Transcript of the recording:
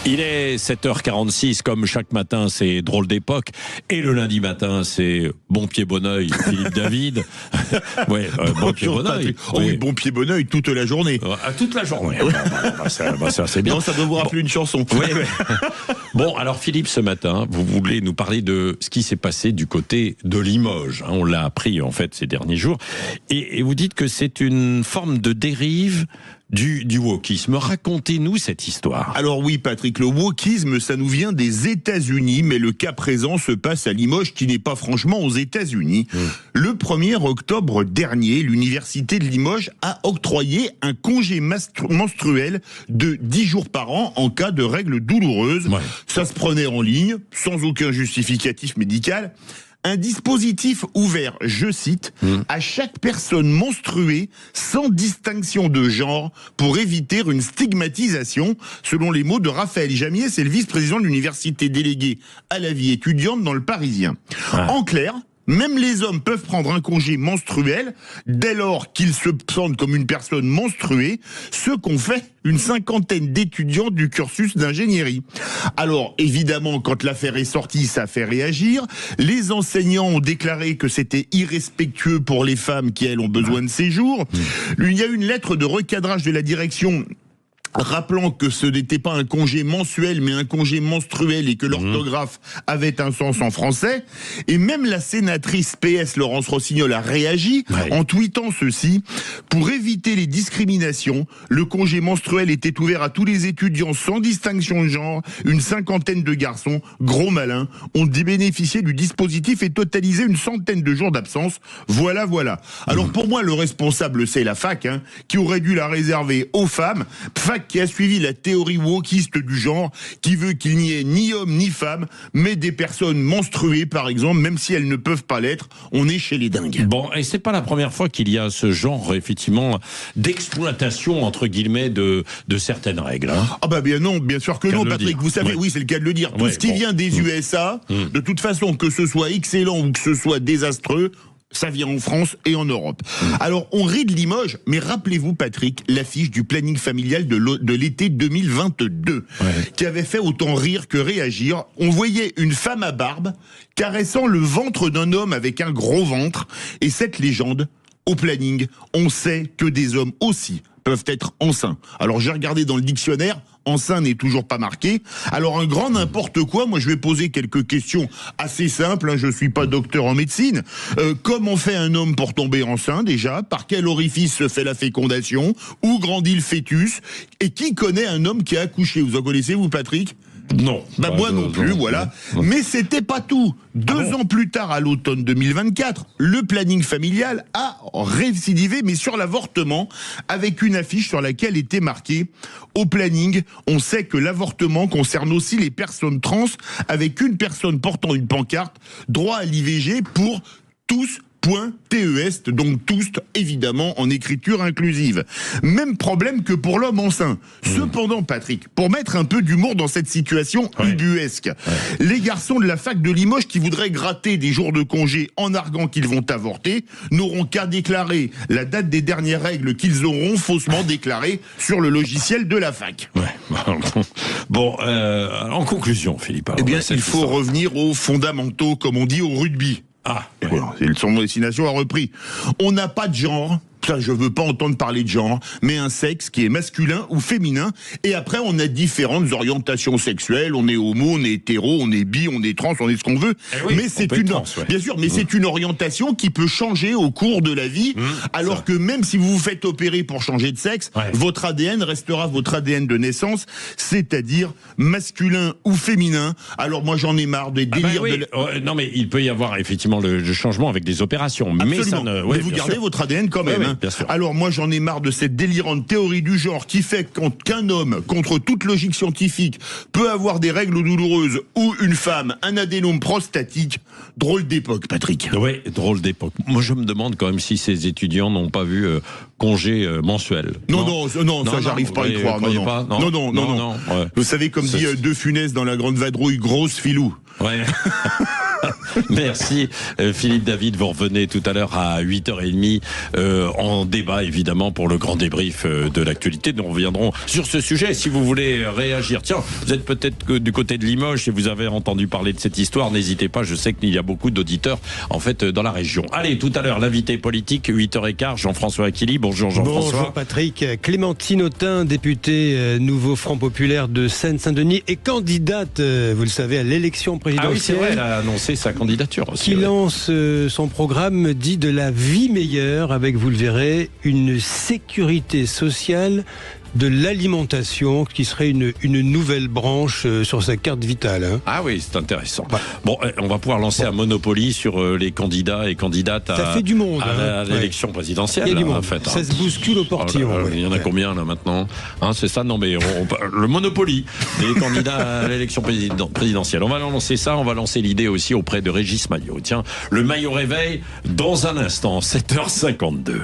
Il est 7h46, comme chaque matin, c'est Drôle d'époque. Et le lundi matin, c'est Bon Pied Bon Oeil, Philippe David. Ouais, Bon Pied Bon Oeil. Oui, Bon Pied Bon Oeil toute la journée. Toute la journée. C'est bien. Non, ça doit vous rappeler une chanson. Oui, oui. Bon, alors Philippe, ce matin, vous voulez nous parler de ce qui s'est passé du côté de Limoges. On l'a appris, en fait, ces derniers jours. Et vous dites que c'est une forme de dérive du wokisme. Racontez-nous cette histoire. Alors oui, Patrick, le wokisme, ça nous vient des États-Unis, mais le cas présent se passe à Limoges, qui n'est pas franchement aux États-Unis. Le 1er octobre dernier, l'université de Limoges a octroyé un congé menstruel de 10 jours par an en cas de règles douloureuses. Ouais. Ça se prenait en ligne, sans aucun justificatif médical. Un dispositif ouvert, je cite, à chaque personne menstruée sans distinction de genre pour éviter une stigmatisation, selon les mots de Raphaël Jamier, c'est le vice-président de l'université délégué à la vie étudiante dans le Parisien. Ah. En clair, même les hommes peuvent prendre un congé menstruel dès lors qu'ils se sentent comme une personne menstruée, ce qu'ont fait une cinquantaine d'étudiants du cursus d'ingénierie. Alors, évidemment, quand l'affaire est sortie, ça fait réagir. Les enseignants ont déclaré que c'était irrespectueux pour les femmes qui, elles, ont besoin de ces jours. Il y a une lettre de recadrage de la direction rappelant que ce n'était pas un congé mensuel, mais un congé menstruel et que l'orthographe avait un sens en français. Et même la sénatrice PS Laurence Rossignol a réagi en tweetant ceci. Pour éviter les discriminations, le congé menstruel était ouvert à tous les étudiants sans distinction de genre. Une cinquantaine de garçons, gros malins, ont bénéficié du dispositif et totalisé une centaine de jours d'absence. Voilà, voilà. Alors pour moi, le responsable, c'est la fac, qui aurait dû la réserver aux femmes. Fac qui a suivi la théorie wokiste du genre, qui veut qu'il n'y ait ni homme ni femme, mais des personnes menstruées, par exemple, même si elles ne peuvent pas l'être. On est chez les dingues. Bon, et c'est pas la première fois qu'il y a ce genre, effectivement, d'exploitation, entre guillemets, de certaines règles. Ah bah bien non, bien sûr que non, Patrick. Vous savez, oui, c'est le cas de le dire. Tout ce qui vient des USA, de toute façon, que ce soit excellent ou que ce soit désastreux, ça vient en France et en Europe. Alors, on rit de Limoges, mais rappelez-vous, Patrick, l'affiche du planning familial de l'été 2022, qui avait fait autant rire que réagir. On voyait une femme à barbe caressant le ventre d'un homme avec un gros ventre. Et cette légende, au planning, on sait que des hommes aussi peuvent être enceints. Alors, j'ai regardé dans le dictionnaire, enceint n'est toujours pas marqué. Alors un grand n'importe quoi, moi je vais poser quelques questions assez simples, je suis pas docteur en médecine. Comment fait un homme pour tomber enceint déjà? Par quel orifice se fait la fécondation? Où grandit le fœtus? Et qui connaît un homme qui a accouché? Vous en connaissez, vous, Patrick? Non. Bah moi non plus, voilà. Mais c'était pas tout. 2 ans plus tard, à l'automne 2024, le planning familial a récidivé, mais sur l'avortement, avec une affiche sur laquelle était marqué « Au planning, on sait que l'avortement concerne aussi les personnes trans, avec une personne portant une pancarte, droit à l'IVG pour tous ». .TES, donc tous, évidemment, en écriture inclusive. Même problème que pour l'homme enceint. Cependant, Patrick, pour mettre un peu d'humour dans cette situation ubuesque, les garçons de la fac de Limoges qui voudraient gratter des jours de congé en arguant qu'ils vont avorter n'auront qu'à déclarer la date des dernières règles qu'ils auront faussement déclarées sur le logiciel de la fac. Bon, en conclusion, Philippe. Eh bien, il faut revenir aux fondamentaux, comme on dit au rugby. Son destination a repris. On n'a pas de genre. Ça, je veux pas entendre parler de genre, mais un sexe qui est masculin ou féminin. Et après, on a différentes orientations sexuelles. On est homo, on est hétéro, on est bi, on est trans, on est ce qu'on veut. Mais c'est une, bien sûr, mais c'est une orientation qui peut changer au cours de la vie. Alors que même si vous vous faites opérer pour changer de sexe, votre ADN restera votre ADN de naissance, c'est-à-dire masculin ou féminin. Alors moi, j'en ai marre des délires. Non, mais il peut y avoir effectivement le changement avec des opérations. Mais ça ne. Mais vous gardez votre ADN quand même. Alors moi j'en ai marre de cette délirante théorie du genre qui fait qu'un homme, contre toute logique scientifique, peut avoir des règles douloureuses ou une femme un adénome prostatique. Drôle d'époque, Patrick. Oui, drôle d'époque. Moi je me demande quand même si ces étudiants n'ont pas vu congé mensuel. Non, ça j'arrive pas à y croire. Non. Vous savez comme dit De Funès dans La Grande Vadrouille, grosse filou. Merci Philippe David, vous revenez tout à l'heure à 8h30 en débat évidemment pour le grand débrief de l'actualité. Nous reviendrons sur ce sujet si vous voulez réagir. Tiens, vous êtes peut-être du côté de Limoges et vous avez entendu parler de cette histoire, n'hésitez pas, je sais qu'il y a beaucoup d'auditeurs en fait dans la région. Allez, tout à l'heure l'invité politique, 8h15, Jean-François Aquili. Bonjour Jean-François. Bonjour Patrick. Clémentine Autain, députée nouveau Front Populaire de Seine-Saint-Denis et candidate, vous le savez, à l'élection présidentielle. Ah oui, c'est vrai, elle a annoncé sa candidature aussi. Qui lance son programme dit de la vie meilleure avec, vous le verrez, une sécurité sociale de l'alimentation qui serait une nouvelle branche sur sa carte vitale. Hein. Ah oui, c'est intéressant. Ouais. Bon, on va pouvoir lancer un Monopoly sur les candidats et candidates ça fait du monde, à l'élection présidentielle. Il y a du monde. En fait, ça se bouscule au portillon. Il y en a combien là maintenant, c'est ça? Non mais le Monopoly des candidats à l'élection présidentielle. On va lancer ça, on va lancer l'idée aussi auprès de Régis Maillot. Tiens, le Maillot réveil dans un instant, 7h52.